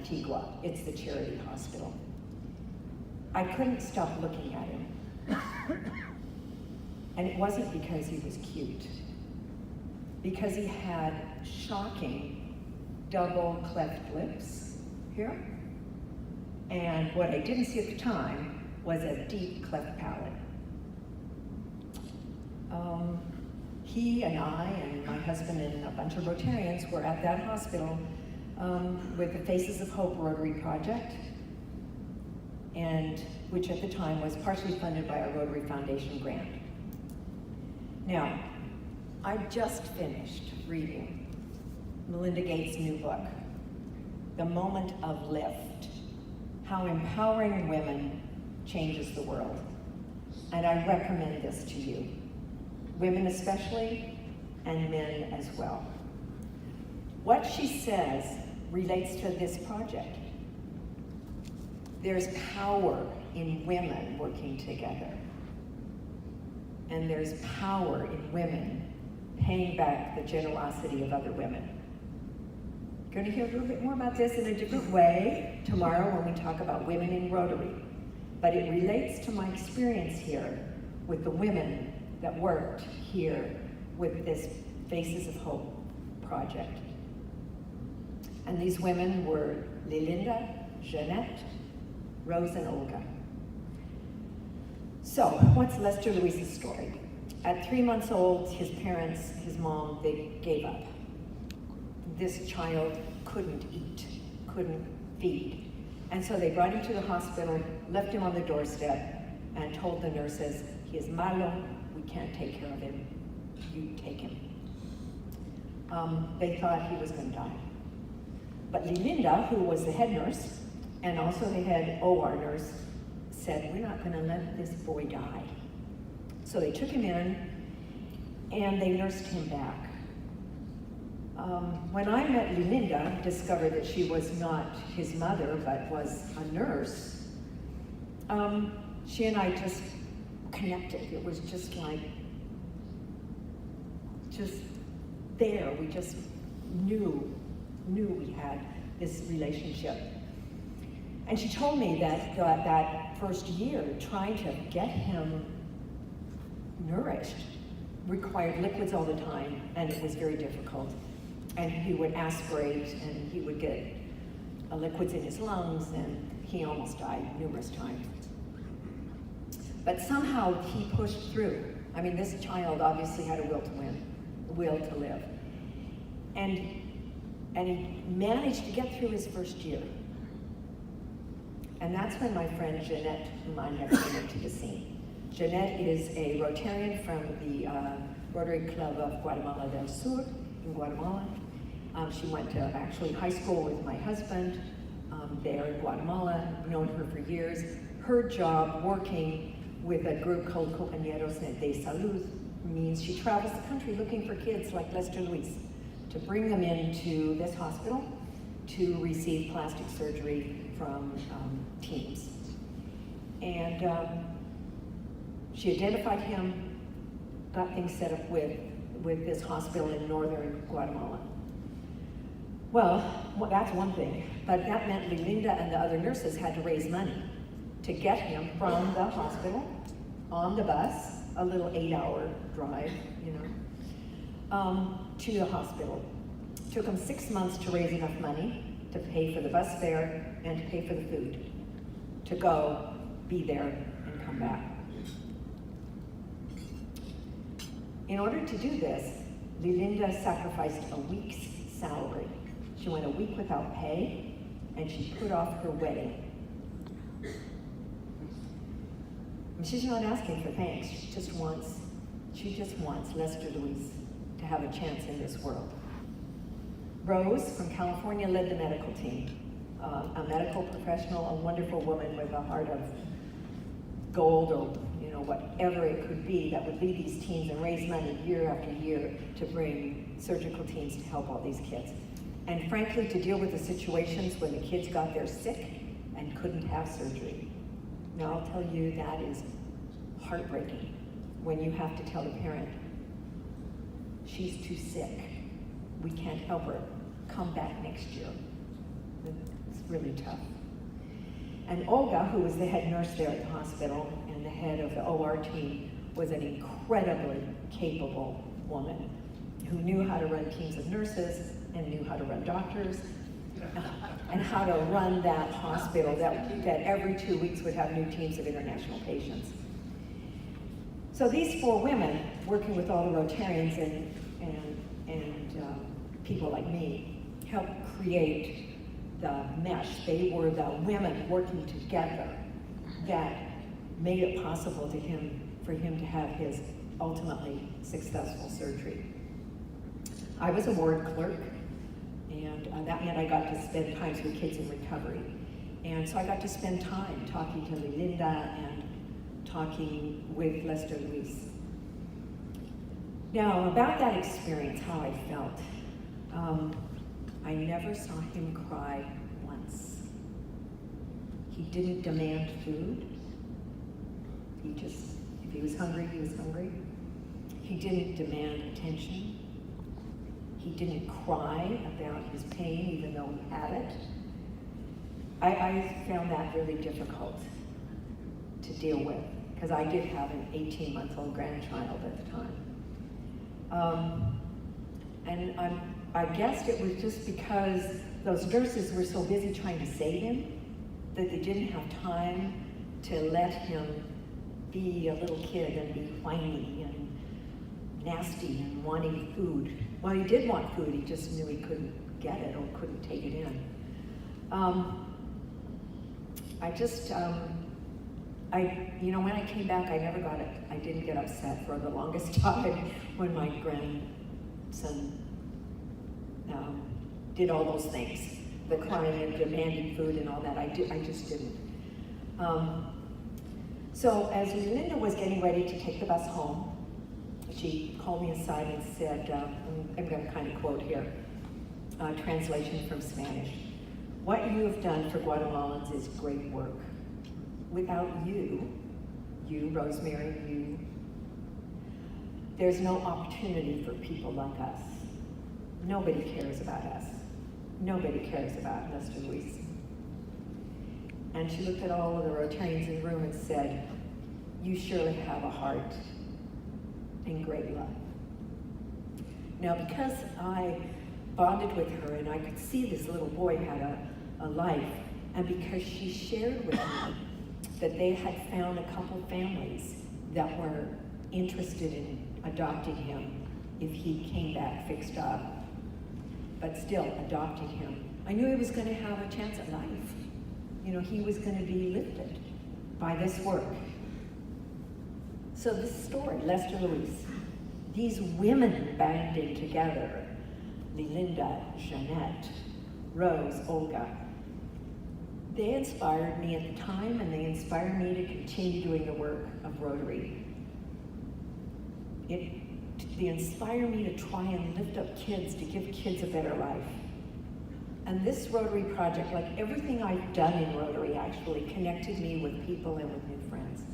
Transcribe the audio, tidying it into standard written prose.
Antigua. It's the charity hospital. I couldn't stop looking at him. And it wasn't because he was cute, because he had shocking double cleft lips here. And what I didn't see at the time was a deep cleft palate. He and I and my husband and a bunch of Rotarians were at that hospital with the Faces of Hope Rotary Project, and which at the time was partially funded by a Rotary Foundation grant. Now, I just finished reading Melinda Gates' new book, The Moment of Lift, How Empowering Women Changes the World. And I recommend this to you, women especially, and men as well. What she says relates to this project. There's power in women working together. And there's power in women paying back the generosity of other women. Going to hear a little bit more about this in a different way tomorrow when we talk about women in Rotary. But it relates to my experience here with the women that worked here with this Faces of Hope project. And these women were Lilinda, Jeanette, Rose, and Olga. So, what's Lester Luis's story? At 3 months old, his parents, his mom, they gave up. This child couldn't eat, couldn't feed. And so they brought him to the hospital, left him on the doorstep, and told the nurses, he is malo, we can't take care of him, you take him. They thought he was going to die. But Lilinda, who was the head nurse, and also the head OR nurse, said, we're not going to let this boy die. So they took him in, and they nursed him back. When I met Lilinda, discovered that she was not his mother, but was a nurse, she and I just connected. It was just like, just there. We just knew we had this relationship. And she told me that that first year, trying to get him nourished required liquids all the time, and it was very difficult. And he would aspirate, and he would get liquids in his lungs, and he almost died numerous times. But somehow he pushed through. I mean, this child obviously had a will to win, a will to live. And he managed to get through his first year. And that's when my friend Jeanette, whom I have came into the scene. Jeanette is a Rotarian from the Rotary Club of Guatemala del Sur in Guatemala. She went to actually high school with my husband there in Guatemala. I've known her for years. Her job working with a group called Compañeros de Salud means she travels the country looking for kids like Lester Luis to bring them into this hospital to receive plastic surgery from teens. And she identified him, got things set up with this hospital in northern Guatemala. Well, that's one thing, but that meant Lilinda and the other nurses had to raise money to get him from the hospital on the bus, a little 8-hour drive, to the hospital. Took them 6 months to raise enough money to pay for the bus fare and to pay for the food, to go, be there, and come back. In order to do this, Lilinda sacrificed a week's salary. She went a week without pay, and she put off her wedding. And she's not asking for thanks. She just wants Lester Luis to have a chance in this world. Rose from California led the medical team. A medical professional, a wonderful woman with a heart of gold, or whatever it could be, that would lead these teens and raise money year after year to bring surgical teams to help all these kids. And frankly, to deal with the situations when the kids got there sick and couldn't have surgery. Now I'll tell you, that is heartbreaking when you have to tell the parent, she's too sick, we can't help her, come back next year. It's really tough. And Olga, who was the head nurse there at the hospital and the head of the OR team, was an incredibly capable woman who knew how to run teams of nurses and knew how to run doctors and how to run that hospital that every 2 weeks would have new teams of international patients. So these 4 women, working with all the Rotarians and people like me, helped create the mesh. They were the women working together that made it possible for him to have his ultimately successful surgery. I was a ward clerk, and that meant I got to spend times with kids in recovery. And so I got to spend time talking to Linda and talking with Lester Luis. Now, about that experience, how I felt, I never saw him cry once. He didn't demand food. If he was hungry, he was hungry. He didn't demand attention. He didn't cry about his pain, even though he had it. I found that really difficult to deal with, because I did have an 18-month-old grandchild at the time. And I guessed it was just because those nurses were so busy trying to save him that they didn't have time to let him be a little kid and be whiny and nasty and wanting food. Well, he did want food, he just knew he couldn't get it or couldn't take it in. When I came back, I didn't get upset for the longest time when my grandson did all those things, the crying and demanding food and all that. I just didn't. So as Linda was getting ready to take the bus home, she called me aside and said, I'm going to kind of quote here, translation from Spanish. "What you have done for Guatemalans is great work. Without you, Rosemary, there's no opportunity for people like us. Nobody cares about us. Nobody cares about Lester Luis." And she looked at all of the Rotarians in the room and said, "You surely have a heart and great love." Now, because I bonded with her and I could see this little boy had a life, and because she shared with me that they had found a couple families that were interested in adopting him if he came back fixed up, but still adopting him, I knew he was going to have a chance at life. He was going to be lifted by this work. So this story, Lester Luis, these women banding together, Linda, Jeanette, Rose, Olga, they inspired me at the time, and they inspired me to continue doing the work of Rotary. They inspire me to try and lift up kids, to give kids a better life. And this Rotary project, like everything I've done in Rotary, actually connected me with people and with new friends.